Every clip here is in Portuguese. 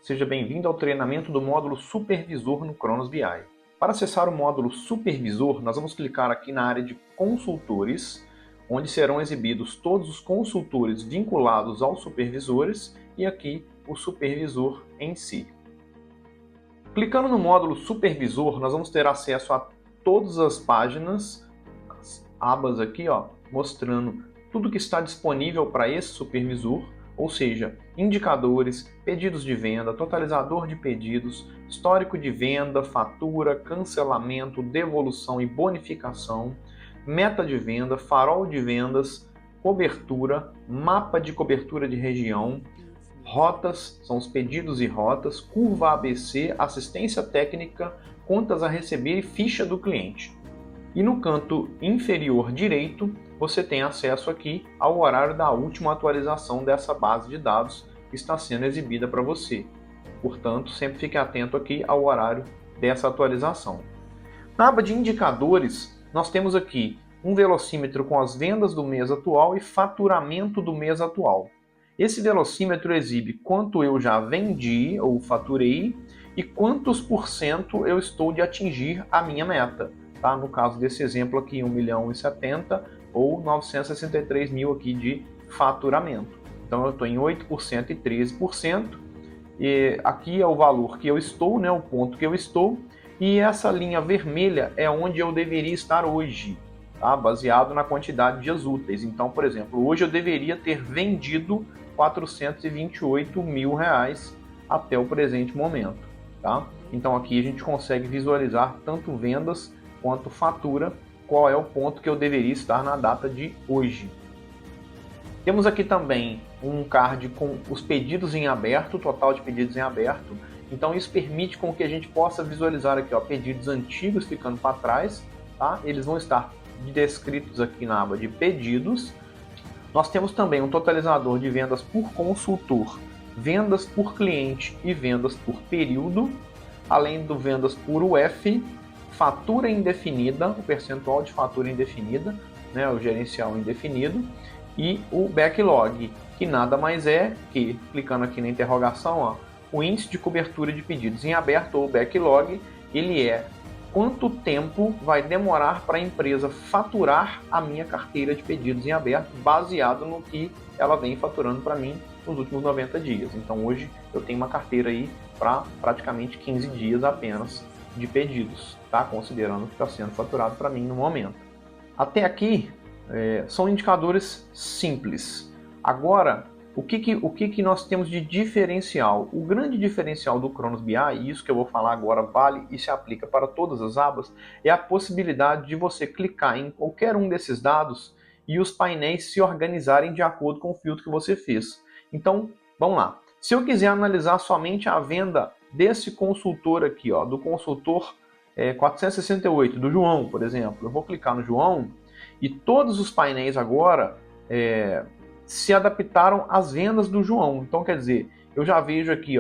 seja bem-vindo ao treinamento do módulo Supervisor no Cronos BI. Para acessar o módulo Supervisor, nós vamos clicar aqui na área de Consultores, onde serão exibidos todos os consultores vinculados aos supervisores e aqui o supervisor em si. Clicando no módulo Supervisor, nós vamos ter acesso a todas as páginas, as abas aqui, mostrando tudo que está disponível para esse supervisor, ou seja, indicadores, pedidos de venda, totalizador de pedidos, histórico de venda, fatura, cancelamento, devolução e bonificação, meta de venda, farol de vendas, cobertura, mapa de cobertura de região, rotas, são os pedidos e rotas, curva ABC, assistência técnica, contas a receber e ficha do cliente. E no canto inferior direito, você tem acesso aqui ao horário da última atualização dessa base de dados que está sendo exibida para você. Portanto, sempre fique atento aqui ao horário dessa atualização. Na aba de indicadores, nós temos aqui um velocímetro com as vendas do mês atual e faturamento do mês atual. Esse velocímetro exibe quanto eu já vendi ou faturei e quantos por cento eu estou de atingir a minha meta. Tá? No caso desse exemplo aqui, 1.070.000 ou 963 mil aqui de faturamento. Então eu estou em 8% e 13%. E aqui é o valor que eu estou, o ponto que eu estou. E essa linha vermelha é onde eu deveria estar hoje, tá? Baseado na quantidade de dias úteis. Então, por exemplo, hoje eu deveria ter vendido R$428 mil até o presente momento. Tá? Então aqui a gente consegue visualizar tanto vendas quanto fatura, qual é o ponto que eu deveria estar na data de hoje. Temos aqui também um card com os pedidos em aberto, o total de pedidos em aberto. Então isso permite com que a gente possa visualizar aqui, pedidos antigos ficando para trás, tá? Eles vão estar descritos aqui na aba de pedidos. Nós temos também um totalizador de vendas por consultor, vendas por cliente e vendas por período, além do vendas por UF, fatura indefinida, o percentual de fatura indefinida, o gerencial indefinido, e o backlog, que nada mais é que, clicando aqui na interrogação, o índice de cobertura de pedidos em aberto ou backlog, ele é quanto tempo vai demorar para a empresa faturar a minha carteira de pedidos em aberto, baseado no que ela vem faturando para mim nos últimos 90 dias. Então hoje eu tenho uma carteira aí para praticamente 15 dias apenas de pedidos, tá? Considerando o que está sendo faturado para mim no momento. Até aqui são indicadores simples. Agora, o que nós temos de diferencial? O grande diferencial do Cronos BI, e isso que eu vou falar agora vale e se aplica para todas as abas, é a possibilidade de você clicar em qualquer um desses dados e os painéis se organizarem de acordo com o filtro que você fez. Então, vamos lá. Se eu quiser analisar somente a venda desse consultor aqui, do consultor 468, do João, por exemplo, eu vou clicar no João e todos os painéis agora se adaptaram às vendas do João. Então, quer dizer, eu já vejo aqui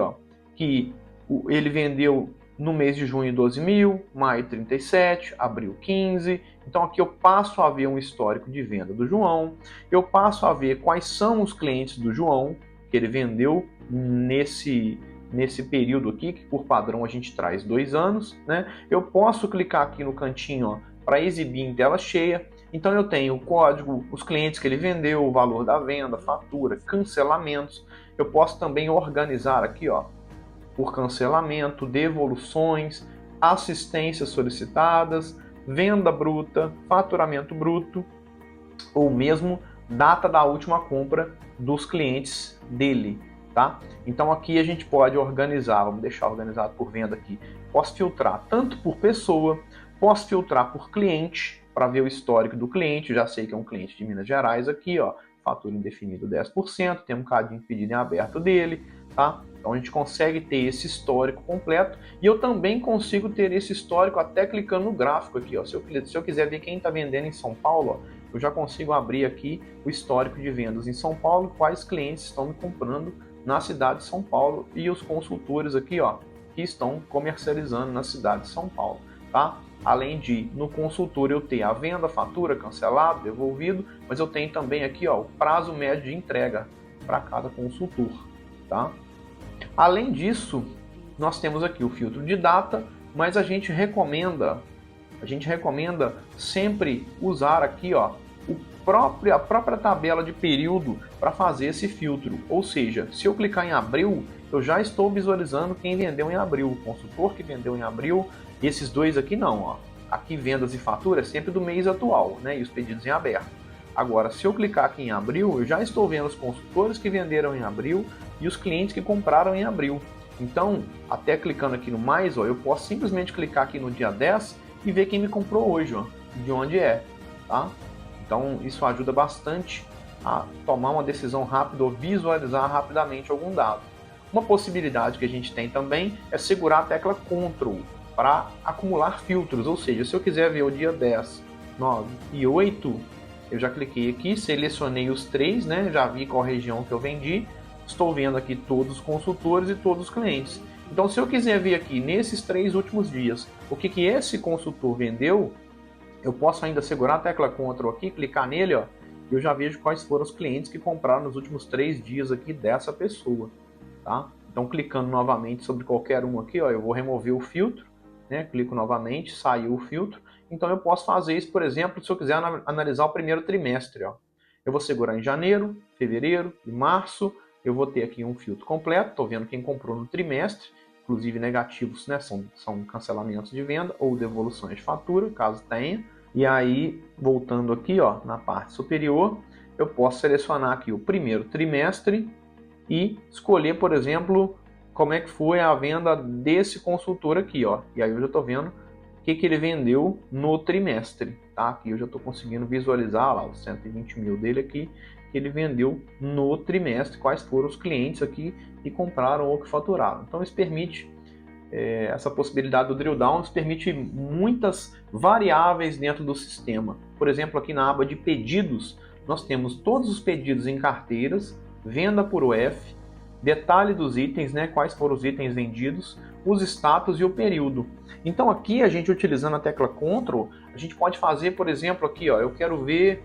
que ele vendeu no mês de junho 12 mil, maio 37, abril 15. Então aqui eu passo a ver um histórico de venda do João, eu passo a ver quais são os clientes do João que ele vendeu nesse período aqui, que por padrão a gente traz 2 anos. Eu posso clicar aqui no cantinho para exibir em tela cheia. Então eu tenho o código, os clientes que ele vendeu, o valor da venda, fatura, cancelamentos. Eu posso também organizar aqui por cancelamento, devoluções, assistências solicitadas, venda bruta, faturamento bruto, ou mesmo data da última compra dos clientes dele. Tá? Então aqui a gente pode organizar, vamos deixar organizado por venda aqui. Posso filtrar tanto por pessoa, posso filtrar por cliente, para ver o histórico do cliente. Já sei que é um cliente de Minas Gerais aqui, fatura indefinido 10%, tem um cadinho de pedido em aberto dele, tá? Então a gente consegue ter esse histórico completo e eu também consigo ter esse histórico até clicando no gráfico aqui, Se eu quiser ver quem está vendendo em São Paulo, eu já consigo abrir aqui o histórico de vendas em São Paulo, quais clientes estão me comprando na cidade de São Paulo e os consultores aqui, que estão comercializando na cidade de São Paulo, tá? Além de, no consultor, eu ter a venda, fatura, cancelado, devolvido, mas eu tenho também aqui o prazo médio de entrega para cada consultor. Tá? Além disso, nós temos aqui o filtro de data, mas a gente recomenda sempre usar aqui, ó, a própria tabela de período para fazer esse filtro. Ou seja, se eu clicar em abril, eu já estou visualizando quem vendeu em abril, o consultor que vendeu em abril, e esses dois aqui não, ó. Aqui vendas e fatura é sempre do mês atual, né, e os pedidos em aberto. Agora, se eu clicar aqui em abril, eu já estou vendo os consultores que venderam em abril e os clientes que compraram em abril. Então, até clicando aqui no mais, ó, eu posso simplesmente clicar aqui no dia 10 e ver quem me comprou hoje, ó, de onde é, tá? Então, isso ajuda bastante a tomar uma decisão rápida ou visualizar rapidamente algum dado. Uma possibilidade que a gente tem também é segurar a tecla Ctrl para acumular filtros, ou seja, se eu quiser ver o dia 10, 9 e 8, eu já cliquei aqui, selecionei os três, né? Já vi qual região que eu vendi, estou vendo aqui todos os consultores e todos os clientes. Então, se eu quiser ver aqui nesses 3 últimos dias o que esse consultor vendeu, eu posso ainda segurar a tecla Ctrl aqui, clicar nele, ó, e eu já vejo quais foram os clientes que compraram nos últimos 3 dias aqui dessa pessoa, tá? Então, clicando novamente sobre qualquer um aqui, ó, eu vou remover o filtro, né? Clico novamente, saiu o filtro. Então, eu posso fazer isso, por exemplo, se eu quiser analisar o primeiro trimestre, ó. Eu vou segurar em janeiro, fevereiro e março. Eu vou ter aqui um filtro completo, estou vendo quem comprou no trimestre, inclusive negativos, né, são cancelamentos de venda ou devoluções de fatura, caso tenha. E aí, voltando aqui, ó, na parte superior, eu posso selecionar aqui o primeiro trimestre e escolher, por exemplo, como é que foi a venda desse consultor aqui, ó. E aí eu já estou vendo o que ele vendeu no trimestre, tá? Aqui eu já estou conseguindo visualizar lá os 120 mil dele aqui, que ele vendeu no trimestre, quais foram os clientes aqui que compraram ou que faturaram. Então isso permite, essa possibilidade do drill down, isso permite muitas variáveis dentro do sistema. Por exemplo, aqui na aba de pedidos, nós temos todos os pedidos em carteiras, venda por UF, detalhe dos itens, né, quais foram os itens vendidos, os status e o período. Então aqui a gente utilizando a tecla Ctrl, a gente pode fazer, por exemplo, aqui, ó, eu quero ver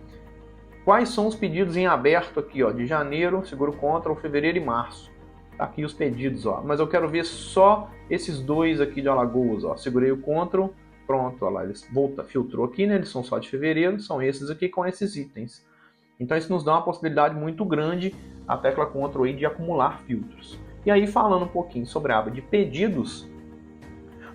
quais são os pedidos em aberto aqui, ó, de janeiro, seguro Ctrl, fevereiro e março. Tá aqui os pedidos, ó, mas eu quero ver só esses dois aqui de Alagoas, ó. Segurei o Ctrl, pronto, ó lá, eles filtrou aqui, né, eles são só de fevereiro, são esses aqui com esses itens. Então isso nos dá uma possibilidade muito grande, a tecla Ctrl aí, de acumular filtros. E aí, falando um pouquinho sobre a aba de pedidos,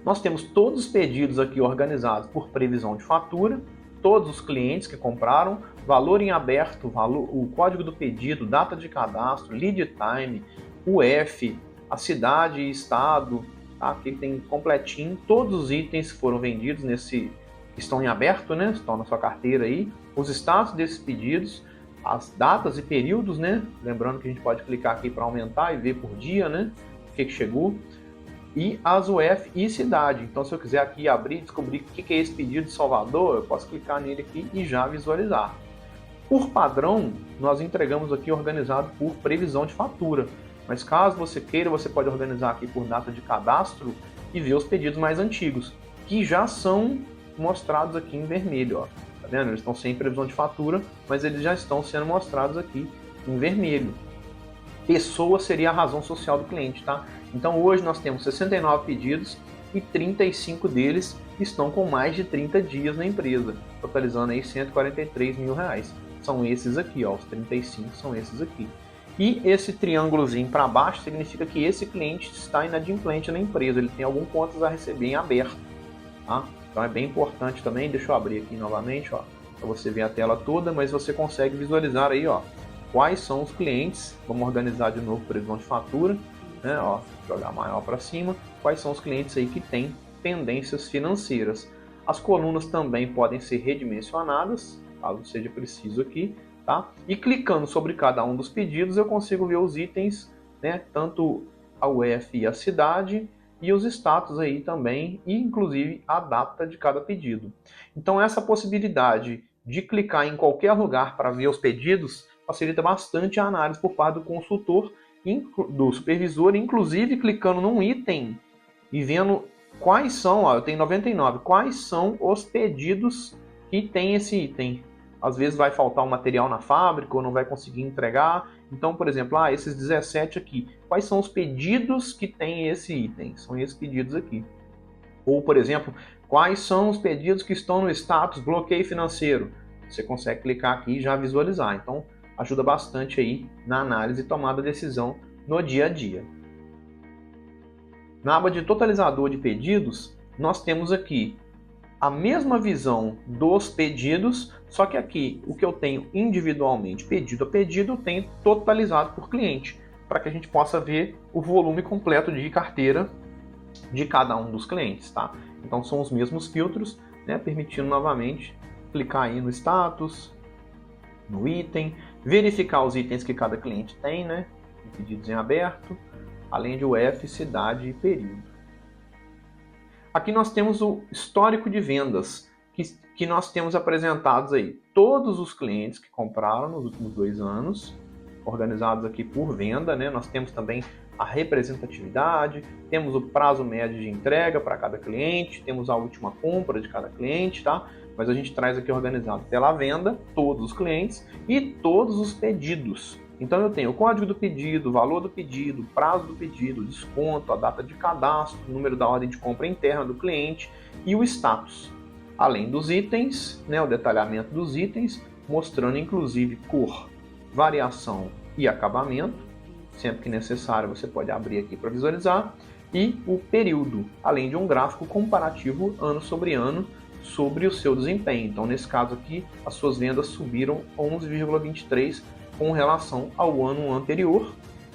nós temos todos os pedidos aqui organizados por previsão de fatura, todos os clientes que compraram, valor em aberto, o código do pedido, data de cadastro, lead time, UF, a cidade e estado, tá? Aqui tem completinho, todos os itens foram vendidos estão em aberto, né? Estão na sua carteira aí, os status desses pedidos, as datas e períodos, né? Lembrando que a gente pode clicar aqui para aumentar e ver por dia, né? O que chegou. E as UF e cidade. Então, se eu quiser aqui abrir e descobrir o que é esse pedido de Salvador, eu posso clicar nele aqui e já visualizar. Por padrão, nós entregamos aqui organizado por previsão de fatura. Mas caso você queira, você pode organizar aqui por data de cadastro e ver os pedidos mais antigos, que já são mostrados aqui em vermelho, ó. Tá vendo? Eles estão sem previsão de fatura, mas eles já estão sendo mostrados aqui em vermelho. Pessoa seria a razão social do cliente, tá? Então hoje nós temos 69 pedidos e 35 deles estão com mais de 30 dias na empresa, totalizando aí 143 mil reais. São esses aqui, ó, os 35 são esses aqui. E esse triângulozinho para baixo significa que esse cliente está inadimplente na empresa, ele tem algum contas a receber em aberto, tá? Então é bem importante também, deixa eu abrir aqui novamente, ó, para você ver a tela toda, mas você consegue visualizar aí, ó, quais são os clientes. Vamos organizar de novo previsão de fatura, né? Ó, jogar maior para cima. Quais são os clientes aí que têm pendências financeiras? As colunas também podem ser redimensionadas, caso seja preciso aqui, tá? E clicando sobre cada um dos pedidos, eu consigo ver os itens, né? Tanto a UF e a cidade, e os status aí também, e inclusive a data de cada pedido. Então essa possibilidade de clicar em qualquer lugar para ver os pedidos facilita bastante a análise por parte do consultor, do supervisor, inclusive clicando num item e vendo quais são, ó, eu tenho 99, quais são os pedidos que tem esse item. às vezes vai faltar um material na fábrica ou não vai conseguir entregar. Então, por exemplo, esses 17 aqui, quais são os pedidos que tem esse item? São esses pedidos aqui. Ou, por exemplo, quais são os pedidos que estão no status bloqueio financeiro? Você consegue clicar aqui e já visualizar. Então, ajuda bastante aí na análise e tomada de decisão no dia a dia. Na aba de totalizador de pedidos, nós temos aqui a mesma visão dos pedidos, só que aqui o que eu tenho individualmente pedido a pedido, eu tenho totalizado por cliente, para que a gente possa ver o volume completo de carteira de cada um dos clientes, tá? Então são os mesmos filtros, né, permitindo novamente clicar aí no status, no item, verificar os itens que cada cliente tem, né, pedidos em aberto, além de UF, cidade e período. Aqui nós temos o histórico de vendas, que nós temos apresentados aí todos os clientes que compraram nos últimos 2 anos, organizados aqui por venda, né? Nós temos também a representatividade, temos o prazo médio de entrega para cada cliente, temos a última compra de cada cliente, tá? Mas a gente traz aqui organizado pela venda, todos os clientes e todos os pedidos. Então eu tenho o código do pedido, o valor do pedido, o prazo do pedido, o desconto, a data de cadastro, o número da ordem de compra interna do cliente e o status. Além dos itens, né, o detalhamento dos itens, mostrando inclusive cor, variação e acabamento. Sempre que necessário você pode abrir aqui para visualizar. E o período, além de um gráfico comparativo ano sobre ano sobre o seu desempenho. Então nesse caso aqui as suas vendas subiram 11,23% com relação ao ano anterior.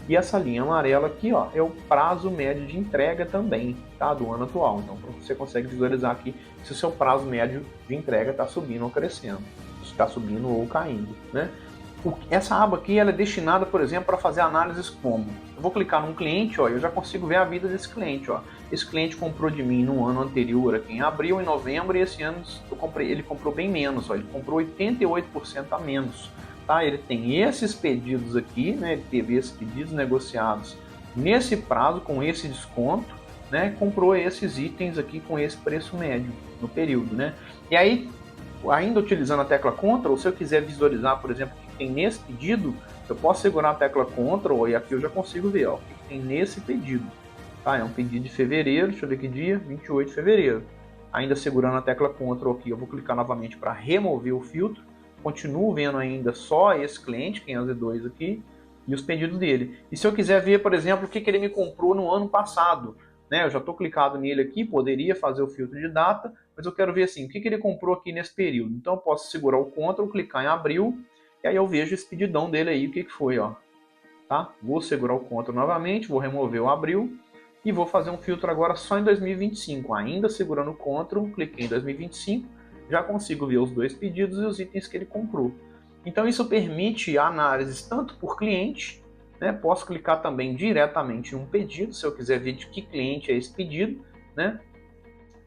E essa linha amarela aqui, ó, é o prazo médio de entrega também, tá, do ano atual. Então você consegue visualizar aqui se o seu prazo médio de entrega está subindo ou crescendo, se está subindo ou caindo, né? Essa aba aqui ela é destinada, por exemplo, para fazer análises como, eu vou clicar num cliente, ó, eu já consigo ver a vida desse cliente, ó. Esse cliente comprou de mim no ano anterior, aqui em abril, em novembro, e esse ano ele comprou bem menos, ó, ele comprou 88% a menos. Tá? Ele tem esses pedidos aqui, né? Ele teve esses pedidos negociados nesse prazo, com esse desconto, né? Comprou esses itens aqui com esse preço médio no período, né? E aí, ainda utilizando a tecla Ctrl, se eu quiser visualizar, por exemplo, o que tem nesse pedido, eu posso segurar a tecla Ctrl e aqui eu já consigo ver, ó, o que tem nesse pedido. Tá? É um pedido de fevereiro, deixa eu ver que dia, 28 de fevereiro. Ainda segurando a tecla Ctrl aqui, eu vou clicar novamente para remover o filtro. Continuo vendo ainda só esse cliente, quem é o Z2 aqui, e os pedidos dele. E se eu quiser ver, por exemplo, o que ele me comprou no ano passado, né? Eu já estou clicado nele aqui, poderia fazer o filtro de data, mas eu quero ver assim, o que ele comprou aqui nesse período. Então eu posso segurar o Ctrl, clicar em abril, e aí eu vejo esse pedidão dele aí, o que foi, ó. Tá? Vou segurar o Ctrl novamente, vou remover o abril, e vou fazer um filtro agora só em 2025. Ainda segurando o Ctrl, cliquei em 2025, já consigo ver os 2 pedidos e os itens que ele comprou. Então isso permite análises tanto por cliente, né? Posso clicar também diretamente em um pedido, se eu quiser ver de que cliente é esse pedido, né?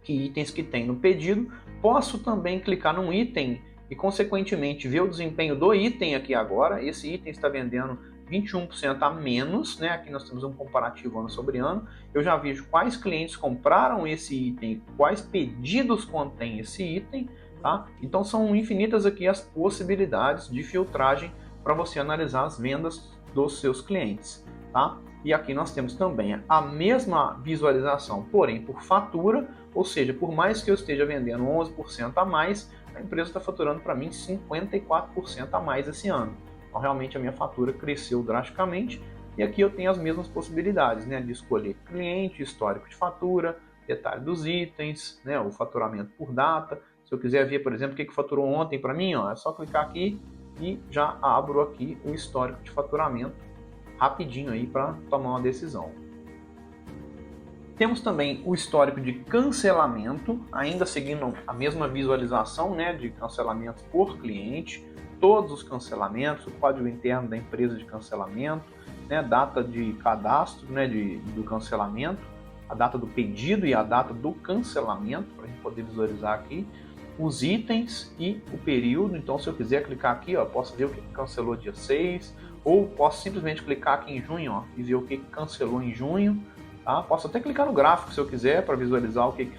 Que itens que tem no pedido. Posso também clicar num item e consequentemente ver o desempenho do item aqui agora. Esse item está vendendo 21% a menos, né? Aqui nós temos um comparativo ano sobre ano. Eu já vejo quais clientes compraram esse item, quais pedidos contém esse item, tá? Então são infinitas aqui as possibilidades de filtragem para você analisar as vendas dos seus clientes, tá? E aqui nós temos também a mesma visualização, porém por fatura, ou seja, por mais que eu esteja vendendo 11% a mais, a empresa está faturando para mim 54% a mais esse ano. Então, realmente a minha fatura cresceu drasticamente e aqui eu tenho as mesmas possibilidades, né, de escolher cliente, histórico de fatura, detalhe dos itens, né, o faturamento por data. Se eu quiser ver, por exemplo, o que faturou ontem para mim, ó, é só clicar aqui e já abro aqui o histórico de faturamento rapidinho aí para tomar uma decisão. Temos também o histórico de cancelamento, ainda seguindo a mesma visualização, né, de cancelamentos por cliente, todos os cancelamentos, o código interno da empresa de cancelamento, né, data de cadastro, né, do cancelamento, a data do pedido e a data do cancelamento, para a gente poder visualizar aqui, os itens e o período. Então se eu quiser clicar aqui, ó, posso ver o que cancelou dia 6, ou posso simplesmente clicar aqui em junho, ó, e ver o que cancelou em junho. Tá? Posso até clicar no gráfico se eu quiser para visualizar o que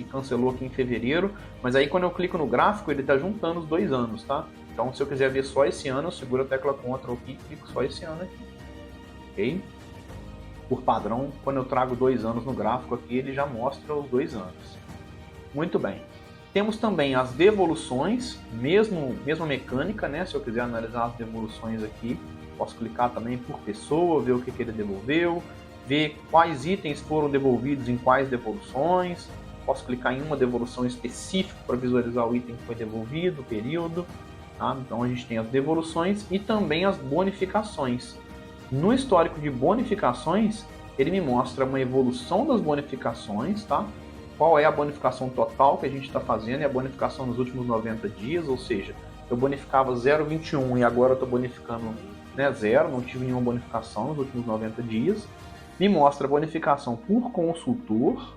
cancelou aqui em fevereiro, mas aí quando eu clico no gráfico ele está juntando os 2 anos, tá? Então, se eu quiser ver só esse ano, eu seguro a tecla Ctrl aqui e clico só esse ano aqui. Ok? Por padrão, quando eu trago 2 anos no gráfico aqui, ele já mostra os 2 anos. Muito bem. Temos também as devoluções, mesma mecânica, né? Se eu quiser analisar as devoluções aqui, posso clicar também por pessoa, ver o que ele devolveu, ver quais itens foram devolvidos em quais devoluções. Posso clicar em uma devolução específica para visualizar o item que foi devolvido, o período. Tá? Então a gente tem as devoluções e também as bonificações. No histórico de bonificações, ele me mostra uma evolução das bonificações, tá? Qual é a bonificação total que a gente está fazendo e a bonificação nos últimos 90 dias, ou seja, eu bonificava 0,21 e agora eu estou bonificando, né, 0, não tive nenhuma bonificação nos últimos 90 dias. Me mostra a bonificação por consultor,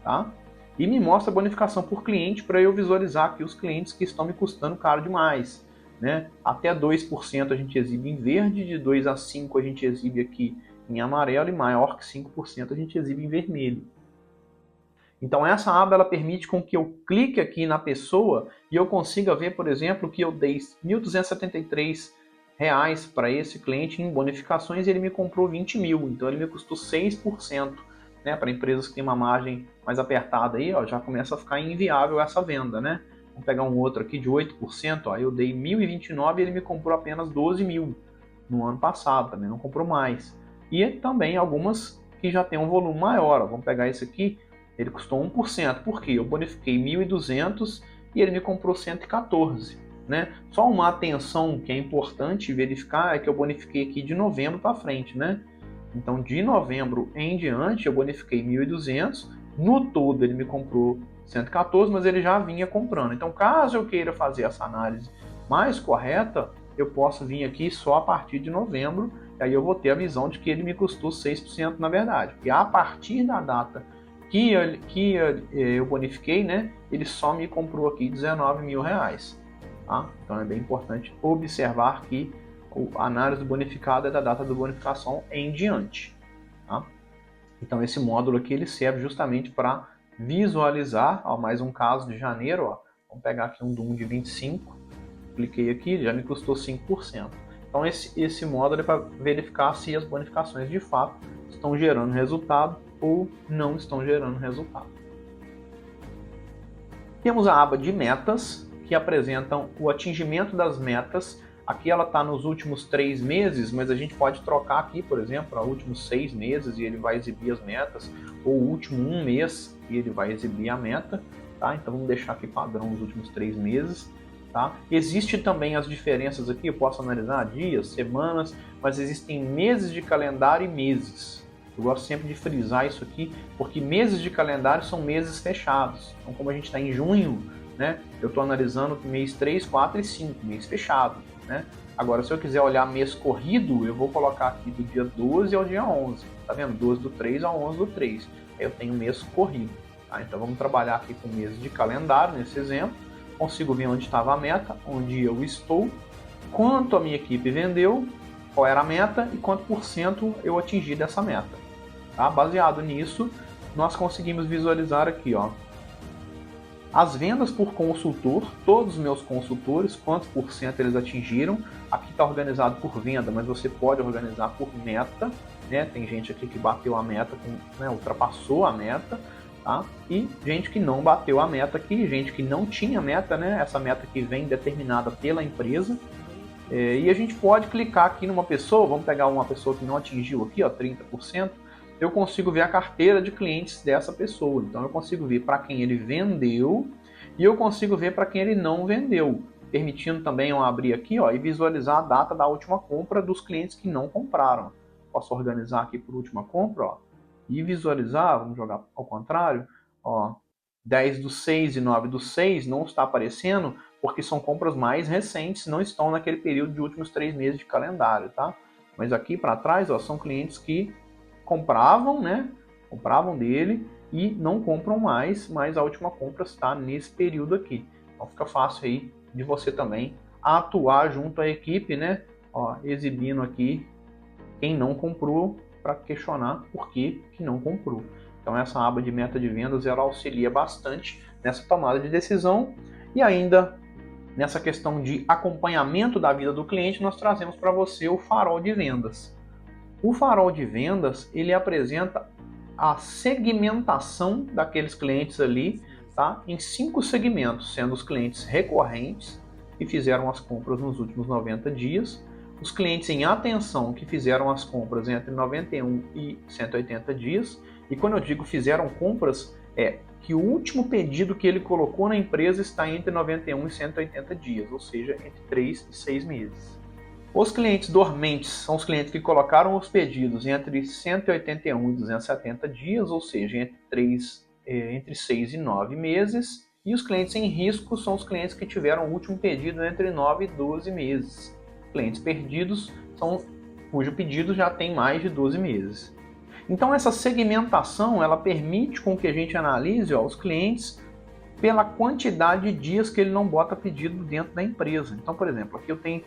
tá? E me mostra a bonificação por cliente para eu visualizar aqui os clientes que estão me custando caro demais. Né? Até 2% a gente exibe em verde, de 2 a 5 a gente exibe aqui em amarelo e maior que 5% a gente exibe em vermelho. Então essa aba ela permite com que eu clique aqui na pessoa e eu consiga ver, por exemplo, que eu dei R$ 1.273 para esse cliente em bonificações e ele me comprou 20 mil, então ele me custou 6%. Né? Para empresas que têm uma margem mais apertada aí, ó, já começa a ficar inviável essa venda, né? Vamos pegar um outro aqui de 8%, ó, eu dei 1.029 e ele me comprou apenas 12 mil no ano passado, também não comprou mais. E também algumas que já tem um volume maior, ó, vamos pegar esse aqui, ele custou 1%, por quê? Eu bonifiquei 1.200 e ele me comprou 114. Né? Só uma atenção que é importante verificar é que eu bonifiquei aqui de novembro para frente, né? Então de novembro em diante eu bonifiquei 1.200, no todo ele me comprou 114, mas ele já vinha comprando. Então, caso eu queira fazer essa análise mais correta, eu posso vir aqui só a partir de novembro, e aí eu vou ter a visão de que ele me custou 6% na verdade. E a partir da data que eu bonifiquei, né, ele só me comprou aqui 19 mil reais. Tá? Então é bem importante observar que a análise do bonificado é da data da bonificação em diante. Tá? Então esse módulo aqui ele serve justamente para visualizar, ó, mais um caso de janeiro, ó, vamos pegar aqui um DUM de 25, cliquei aqui, já me custou 5%. Então esse módulo é para verificar se as bonificações de fato estão gerando resultado ou não estão gerando resultado. Temos a aba de metas, que apresentam o atingimento das metas. Aqui ela está nos últimos 3 meses, mas a gente pode trocar aqui, por exemplo, para os últimos 6 meses e ele vai exibir as metas, ou o último 1 mês e ele vai exibir a meta. Tá? Então vamos deixar aqui padrão os últimos 3 meses. Tá? Existe também as diferenças aqui, eu posso analisar dias, semanas, mas existem meses de calendário e meses. Eu gosto sempre de frisar isso aqui, porque meses de calendário são meses fechados. Então como a gente está em junho, né, eu estou analisando mês 3, 4 e 5, mês fechado. Né? Agora, se eu quiser olhar mês corrido, eu vou colocar aqui do dia 12 ao dia 11. Tá vendo? 12 do 3 ao 11 do 3. Aí eu tenho mês corrido. Tá? Então vamos trabalhar aqui com meses de calendário, nesse exemplo. Consigo ver onde estava a meta, onde eu estou, quanto a minha equipe vendeu, qual era a meta e quanto por cento eu atingi dessa meta. Tá? Baseado nisso, nós conseguimos visualizar aqui, ó, as vendas por consultor, todos os meus consultores, quantos por cento eles atingiram. Aqui está organizado por venda, mas você pode organizar por meta. Né? Tem gente aqui que bateu a meta, né, ultrapassou a meta. Tá? E gente que não bateu a meta aqui, gente que não tinha meta, né? Essa meta que vem determinada pela empresa. E a gente pode clicar aqui numa pessoa, vamos pegar uma pessoa que não atingiu aqui, ó, 30%. Eu consigo ver a carteira de clientes dessa pessoa. Então eu consigo ver para quem ele vendeu e eu consigo ver para quem ele não vendeu, permitindo também eu abrir aqui, ó, e visualizar a data da última compra dos clientes que não compraram. Posso organizar aqui por última compra, ó, e visualizar, vamos jogar ao contrário, ó, 10 do 6 e 9 do 6 não está aparecendo porque são compras mais recentes, não estão naquele período de últimos 3 meses de calendário, tá? Mas aqui para trás, ó, são clientes que compravam, né? Compravam dele e não compram mais, mas a última compra está nesse período aqui. Então fica fácil aí de você também atuar junto à equipe, né? Ó, exibindo aqui quem não comprou para questionar por que não comprou. Então essa aba de meta de vendas ela auxilia bastante nessa tomada de decisão e ainda nessa questão de acompanhamento da vida do cliente, nós trazemos para você o farol de vendas. O farol de vendas, ele apresenta a segmentação daqueles clientes ali, tá? Em 5 segmentos, sendo os clientes recorrentes, que fizeram as compras nos últimos 90 dias, os clientes em atenção, que fizeram as compras entre 91 e 180 dias, e quando eu digo fizeram compras, é que o último pedido que ele colocou na empresa está entre 91 e 180 dias, ou seja, entre 3 e 6 meses. Os clientes dormentes são os clientes que colocaram os pedidos entre 181 e 270 dias, ou seja, entre 6 e 9 meses. E os clientes em risco são os clientes que tiveram o último pedido entre 9 e 12 meses. Clientes perdidos são cujo pedido já tem mais de 12 meses. Então essa segmentação ela permite com que a gente analise os clientes pela quantidade de dias que ele não bota pedido dentro da empresa. Então, por exemplo, aqui eu tenho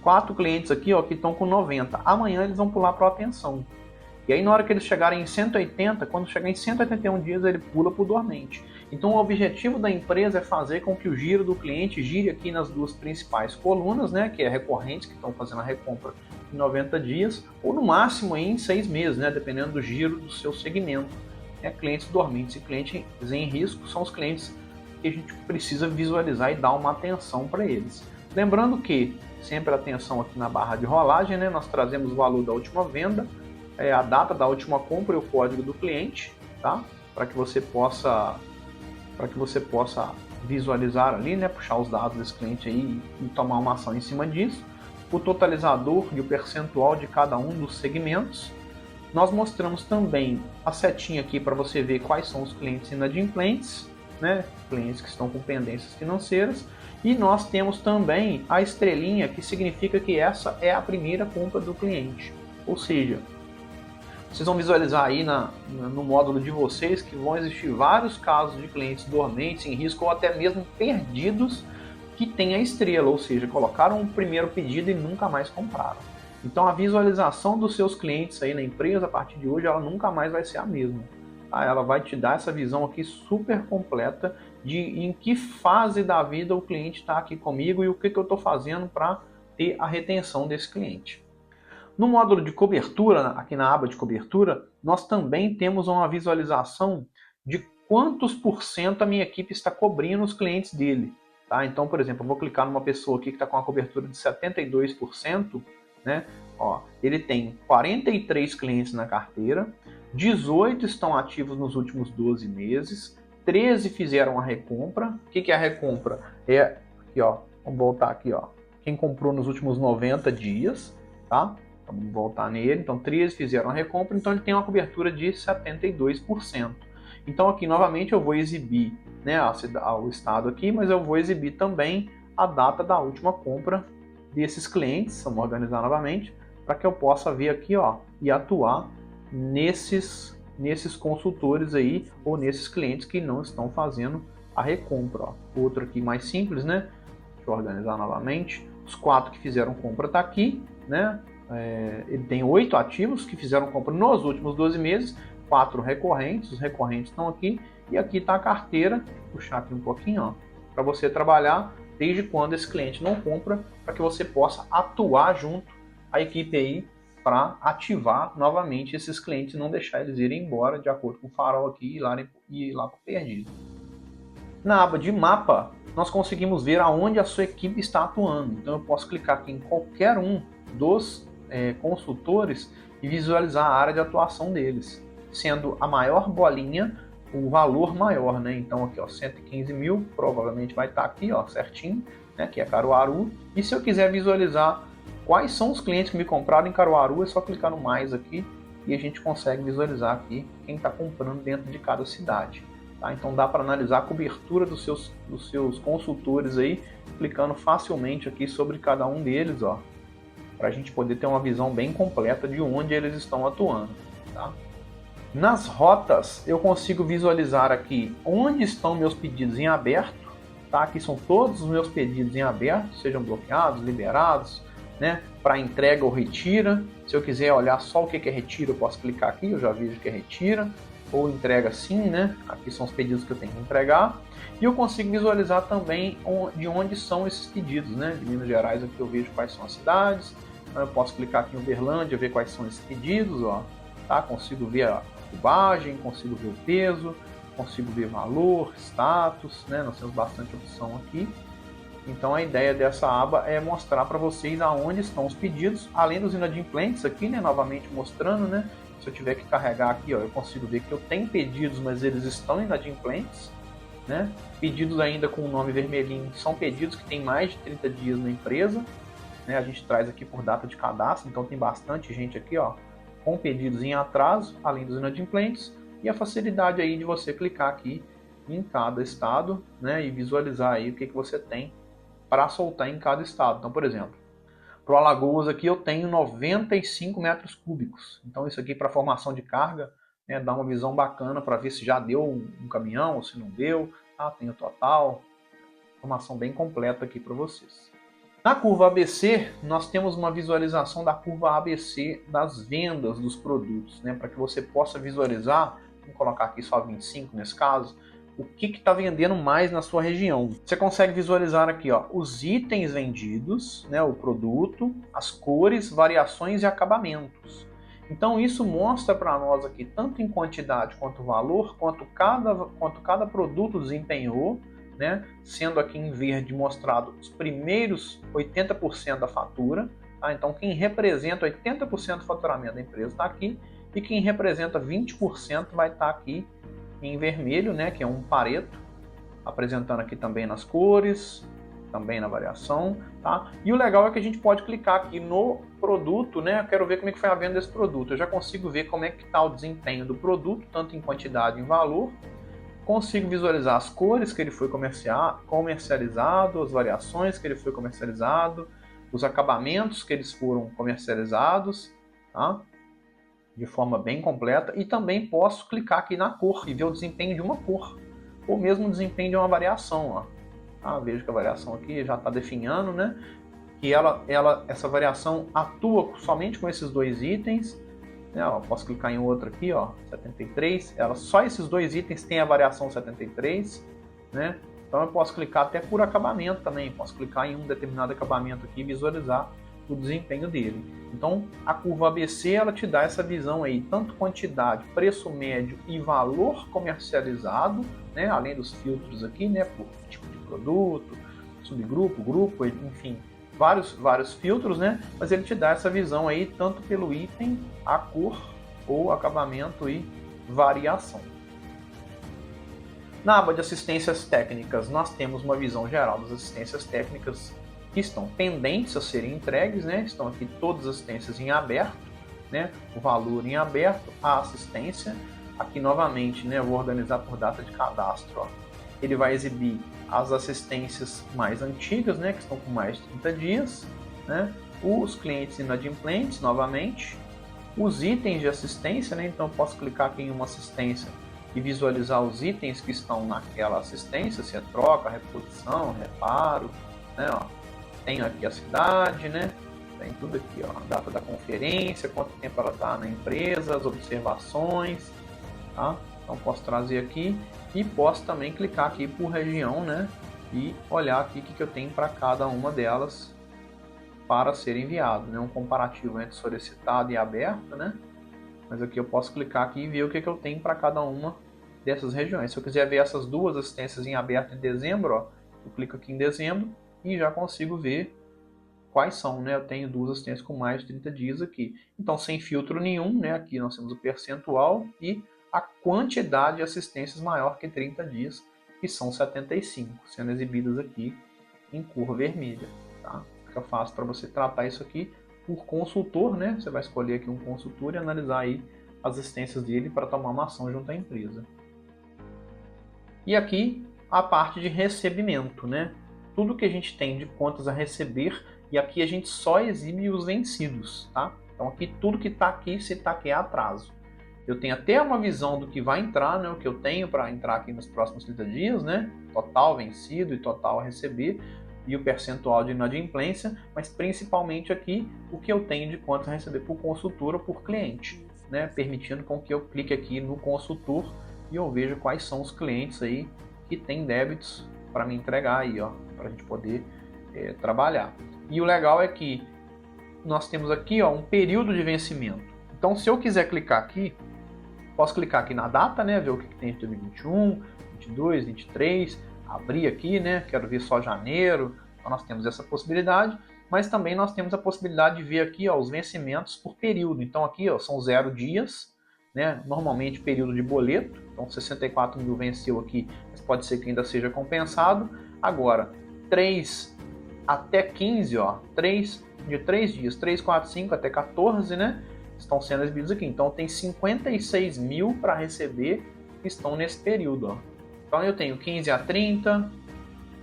4 clientes aqui que estão com 90. Amanhã eles vão pular para a atenção. E aí na hora que eles chegarem em 180, quando chegar em 181 dias, ele pula para o dormente. Então o objetivo da empresa é fazer com que o giro do cliente gire aqui nas duas principais colunas, né, que é recorrentes, que estão fazendo a recompra em 90 dias, ou no máximo em 6 meses, né, dependendo do giro do seu segmento. Clientes dormentes e clientes em risco são os clientes que a gente precisa visualizar e dar uma atenção para eles. Lembrando que sempre atenção aqui na barra de rolagem, né, nós trazemos o valor da última venda, a data da última compra e o código do cliente, tá? Para que você possa visualizar ali, né, puxar os dados desse cliente aí e tomar uma ação em cima disso. O totalizador e o percentual de cada um dos segmentos. Nós mostramos também a setinha aqui para você ver quais são os clientes inadimplentes, né, clientes que estão com pendências financeiras. E nós temos também a estrelinha, que significa que essa é a primeira compra do cliente. Ou seja, vocês vão visualizar aí no módulo de vocês que vão existir vários casos de clientes dormentes, em risco ou até mesmo perdidos que têm a estrela, ou seja, colocaram o primeiro pedido e nunca mais compraram. Então a visualização dos seus clientes aí na empresa, a partir de hoje, ela nunca mais vai ser a mesma. Tá? Ela vai te dar essa visão aqui super completa de em que fase da vida o cliente está aqui comigo e o que eu estou fazendo para ter a retenção desse cliente. No módulo de cobertura, aqui na aba de cobertura, nós também temos uma visualização de quantos por cento a minha equipe está cobrindo os clientes dele. Tá? Então, por exemplo, eu vou clicar numa pessoa aqui que está com uma cobertura de 72%, né? Ele tem 43 clientes na carteira, 18 estão ativos nos últimos 12 meses, 13 fizeram a recompra. O que é a recompra? Aqui, vamos voltar aqui, quem comprou nos últimos 90 dias, tá? Então, vamos voltar nele. Então, 13 fizeram a recompra, então ele tem uma cobertura de 72%. Então, aqui novamente eu vou exibir, né, o estado aqui, mas eu vou exibir também a data da última compra desses clientes. Vamos organizar novamente para que eu possa vir aqui e atuar nesses consultores aí ou nesses clientes que não estão fazendo a recompra. Outro aqui mais simples, né? Deixa eu organizar novamente. Os 4 que fizeram compra está aqui, né? Ele tem 8 ativos que fizeram compra nos últimos 12 meses, 4 recorrentes, os recorrentes estão aqui, e aqui está a carteira. Vou puxar aqui um pouquinho, para você trabalhar desde quando esse cliente não compra, para que você possa atuar junto à equipe aí para ativar novamente esses clientes e não deixar eles irem embora de acordo com o farol aqui e ir lá para o perdido. Na aba de mapa, nós conseguimos ver aonde a sua equipe está atuando. Então eu posso clicar aqui em qualquer um dos consultores e visualizar a área de atuação deles, sendo a maior bolinha o valor maior, né? Então aqui 115 mil, provavelmente vai estar aqui certinho, né? Que é Caruaru. E se eu quiser visualizar quais são os clientes que me compraram em Caruaru, é só clicar no mais aqui e a gente consegue visualizar aqui quem está comprando dentro de cada cidade. Tá? Então dá para analisar a cobertura dos seus consultores aí, clicando facilmente aqui sobre cada um deles, para a gente poder ter uma visão bem completa de onde eles estão atuando. Tá? Nas rotas, eu consigo visualizar aqui onde estão meus pedidos em aberto. Tá? Aqui são todos os meus pedidos em aberto, sejam bloqueados, liberados, né? Para entrega ou retira. Se eu quiser olhar só o que é retira, eu posso clicar aqui, eu já vejo que é retira. ou entrega sim, né? Aqui são os pedidos que eu tenho que entregar. E eu consigo visualizar também de onde são esses pedidos, né? De Minas Gerais aqui eu vejo quais são as cidades. Então eu posso clicar aqui em Uberlândia, ver quais são esses pedidos, ó. Tá? Consigo ver a cubagem, consigo ver o peso, consigo ver valor, status, né? Nós temos bastante opção aqui. Então a ideia dessa aba é mostrar para vocês aonde estão os pedidos, além dos inadimplentes aqui, né? Novamente mostrando, né? Se eu tiver que carregar aqui, ó, eu consigo ver que eu tenho pedidos, mas eles estão inadimplentes, né? Pedidos ainda com o nome vermelhinho são pedidos que têm mais de 30 dias na empresa, né? A gente traz aqui por data de cadastro, então tem bastante gente aqui, ó, com pedidos em atraso, além dos inadimplentes, e a facilidade aí de você clicar aqui em cada estado, né? E visualizar aí o que você tem para soltar em cada estado. Então, por exemplo, para o Alagoas aqui eu tenho 95 metros cúbicos. Então isso aqui para formação de carga, né, dá uma visão bacana para ver se já deu um caminhão ou se não deu. Ah, tem o total. Informação bem completa aqui para vocês. Na curva ABC, nós temos uma visualização da curva ABC das vendas dos produtos, né, para que você possa visualizar, vou colocar aqui só 25 nesse caso, o que está vendendo mais na sua região. Você consegue visualizar aqui, ó, os itens vendidos, né, o produto, as cores, variações e acabamentos. Então isso mostra para nós aqui, tanto em quantidade quanto valor, quanto cada produto desempenhou, né, sendo aqui em verde mostrado os primeiros 80% da fatura. Tá? Então quem representa 80% do faturamento da empresa está aqui, e quem representa 20% vai estar aqui em vermelho, né, que é um pareto, apresentando aqui também nas cores, também na variação, tá? E o legal é que a gente pode clicar aqui no produto, né? Eu quero ver como é que foi a venda desse produto. Eu já consigo ver como é que está o desempenho do produto, tanto em quantidade e em valor. Consigo visualizar as cores que ele foi comercializado, as variações que ele foi comercializado, os acabamentos que eles foram comercializados, tá? De forma bem completa, e também posso clicar aqui na cor e ver o desempenho de uma cor, ou mesmo o desempenho de uma variação. Ó. Ah, vejo que a variação aqui já está definhando, né? Que essa variação atua somente com esses dois itens. Né? Ó, posso clicar em outro aqui, ó, 73. Só esses dois itens têm a variação 73, né? Então eu posso clicar até por acabamento também. Posso clicar em um determinado acabamento aqui e visualizar o desempenho dele. Então a curva ABC ela te dá essa visão aí, tanto quantidade, preço médio e valor comercializado, né, além dos filtros aqui, né, por tipo de produto, subgrupo, grupo, enfim, vários filtros, né, mas ele te dá essa visão aí tanto pelo item, a cor ou acabamento e variação. Na aba de assistências técnicas, nós temos uma visão geral das assistências técnicas que estão pendentes a serem entregues, né? Estão aqui todas as assistências em aberto, né? O valor em aberto, a assistência. Aqui novamente, né? Eu vou organizar por data de cadastro. Ó. Ele vai exibir as assistências mais antigas, né? Que estão com mais de 30 dias, né? Os clientes inadimplentes, novamente. Os itens de assistência, né? Então eu posso clicar aqui em uma assistência e visualizar os itens que estão naquela assistência, se é troca, reposição, reparo, né? Ó. Tenho aqui a cidade, né? Tem tudo aqui, ó, a data da conferência, quanto tempo ela está na empresa, as observações, tá? Então posso trazer aqui e posso também clicar aqui por região, né? E olhar aqui o que eu tenho para cada uma delas para ser enviado, né? Um comparativo entre solicitado e aberto, né? Mas aqui eu posso clicar aqui e ver o que eu tenho para cada uma dessas regiões. Se eu quiser ver essas duas assistências em aberto em dezembro, ó, eu clico aqui em dezembro e já consigo ver quais são, né? Eu tenho duas assistências com mais de 30 dias aqui. Então, sem filtro nenhum, né? Aqui nós temos o percentual e a quantidade de assistências maior que 30 dias, que são 75, sendo exibidas aqui em cor vermelha, tá? Fica fácil para você tratar isso aqui por consultor, né? Você vai escolher aqui um consultor e analisar aí as assistências dele para tomar uma ação junto à empresa. E aqui a parte de recebimento, né? Tudo que a gente tem de contas a receber, e aqui a gente só exibe os vencidos, tá? Então aqui tudo que está aqui, se está aqui é atraso. Eu tenho até uma visão do que vai entrar, né? O que eu tenho para entrar aqui nos próximos 30 dias, né? Total vencido e total a receber, e o percentual de inadimplência, mas principalmente aqui o que eu tenho de contas a receber por consultor ou por cliente. né, permitindo com que eu clique aqui no consultor e eu veja quais são os clientes aí que têm débitos para me entregar aí, ó, para a gente poder trabalhar. E o legal é que nós temos aqui, ó, um período de vencimento. Então, se eu quiser clicar aqui, posso clicar aqui na data, né, ver o que tem de 2021, 22, 23, abrir aqui, né, quero ver só janeiro. Então, nós temos essa possibilidade, mas também nós temos a possibilidade de ver aqui, ó, os vencimentos por período. Então, aqui, ó, são 0 dias, né, normalmente período de boleto. Então, 64 mil venceu aqui, mas pode ser que ainda seja compensado. Agora, 3 até 15, ó, de 3 dias, 3, 4, 5 até 14, né, estão sendo exibidos aqui. Então, tem 56 mil para receber que estão nesse período, ó. Então, eu tenho 15 a 30,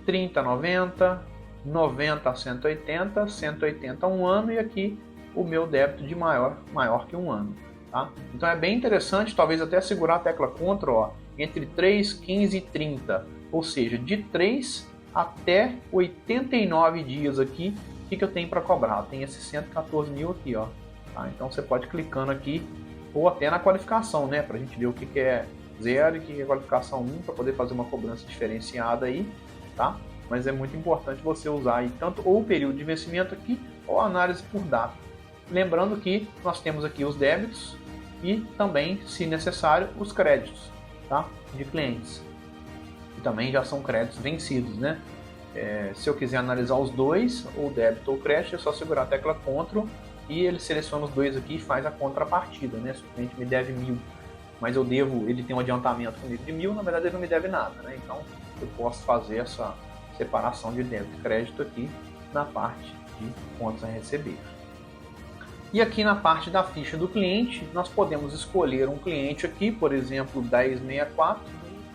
30 a 90, 90 a 180, 180 a 1 ano e aqui o meu débito de maior que 1 ano. Tá? Então, é bem interessante, talvez até segurar a tecla Ctrl, ó, entre 3, 15 e 30, ou seja, de 3 até 89 dias aqui, o que eu tenho para cobrar? Tem esses 114 mil aqui, ó. Tá? Então você pode clicando aqui, ou até na qualificação, né? Para a gente ver o que é 0 e o que é qualificação 1, para poder fazer uma cobrança diferenciada aí, tá? Mas é muito importante você usar aí tanto ou o período de vencimento aqui, ou a análise por data. Lembrando que nós temos aqui os débitos e também, se necessário, os créditos, tá? De clientes. E também já são créditos vencidos, né? Se eu quiser analisar os dois, ou débito ou crédito, é só segurar a tecla Ctrl e ele seleciona os dois aqui e faz a contrapartida, né? Se o cliente me deve 1.000, mas ele tem um adiantamento comigo de 1.000, na verdade ele não me deve nada, né? Então eu posso fazer essa separação de débito e crédito aqui na parte de contas a receber. E aqui na parte da ficha do cliente, nós podemos escolher um cliente aqui, por exemplo, 1064,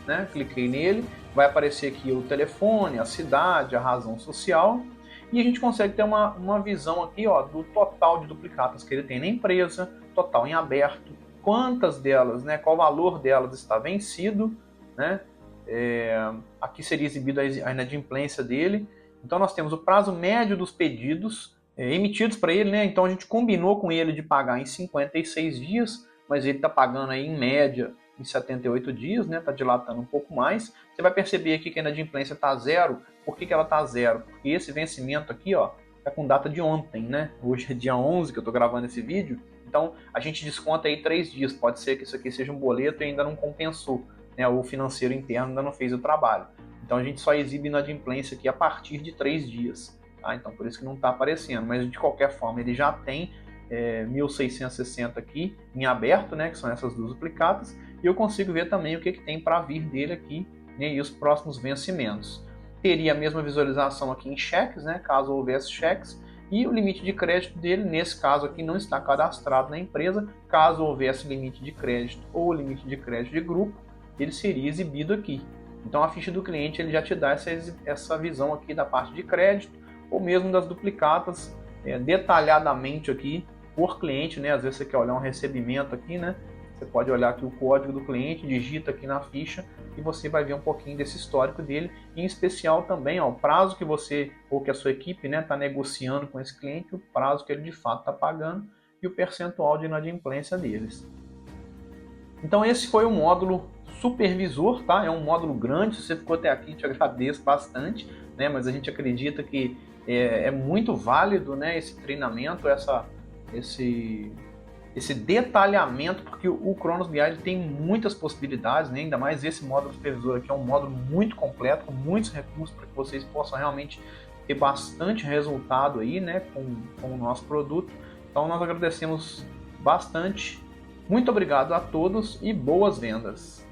né? Cliquei nele, vai aparecer aqui o telefone, a cidade, a razão social, e a gente consegue ter uma visão aqui, ó, do total de duplicatas que ele tem na empresa, total em aberto, quantas delas, né, qual valor delas está vencido, né? Aqui seria exibida a inadimplência dele. Então nós temos o prazo médio dos pedidos emitidos para ele, né? Então a gente combinou com ele de pagar em 56 dias, mas ele está pagando aí em média em 78 dias, né? Está dilatando um pouco mais. Você vai perceber aqui que a inadimplência está zero. Por que ela está zero? Porque esse vencimento aqui, ó, é com data de ontem, né? Hoje é dia 11 que eu estou gravando esse vídeo. Então a gente desconta aí 3 dias. Pode ser que isso aqui seja um boleto e ainda não compensou, né? O financeiro interno ainda não fez o trabalho. Então a gente só exibe inadimplência aqui a partir de 3 dias. Tá? Então por isso que não está aparecendo. Mas de qualquer forma ele já tem 1.660 aqui em aberto, né? Que são essas duas duplicatas. E eu consigo ver também o que tem para vir dele aqui, né, e os próximos vencimentos. Teria a mesma visualização aqui em cheques, né, caso houvesse cheques, e o limite de crédito dele, nesse caso aqui, não está cadastrado na empresa. Caso houvesse limite de crédito ou limite de crédito de grupo, ele seria exibido aqui. Então a ficha do cliente ele já te dá essa visão aqui da parte de crédito, ou mesmo das duplicatas, detalhadamente aqui por cliente, né? Às vezes você quer olhar um recebimento aqui, né? Você pode olhar aqui o código do cliente, digita aqui na ficha e você vai ver um pouquinho desse histórico dele, em especial também, ó, o prazo que você ou que a sua equipe, né, está negociando com esse cliente, o prazo que ele de fato está pagando e o percentual de inadimplência deles. Então esse foi o módulo supervisor, tá? É um módulo grande, se você ficou até aqui te agradeço bastante, né? Mas a gente acredita que é muito válido, né, esse treinamento, esse detalhamento, porque o Kronos BI tem muitas possibilidades, né? Ainda mais esse módulo supervisor aqui é um módulo muito completo, com muitos recursos para que vocês possam realmente ter bastante resultado aí, né, com o nosso produto. Então nós agradecemos bastante. Muito obrigado a todos e boas vendas!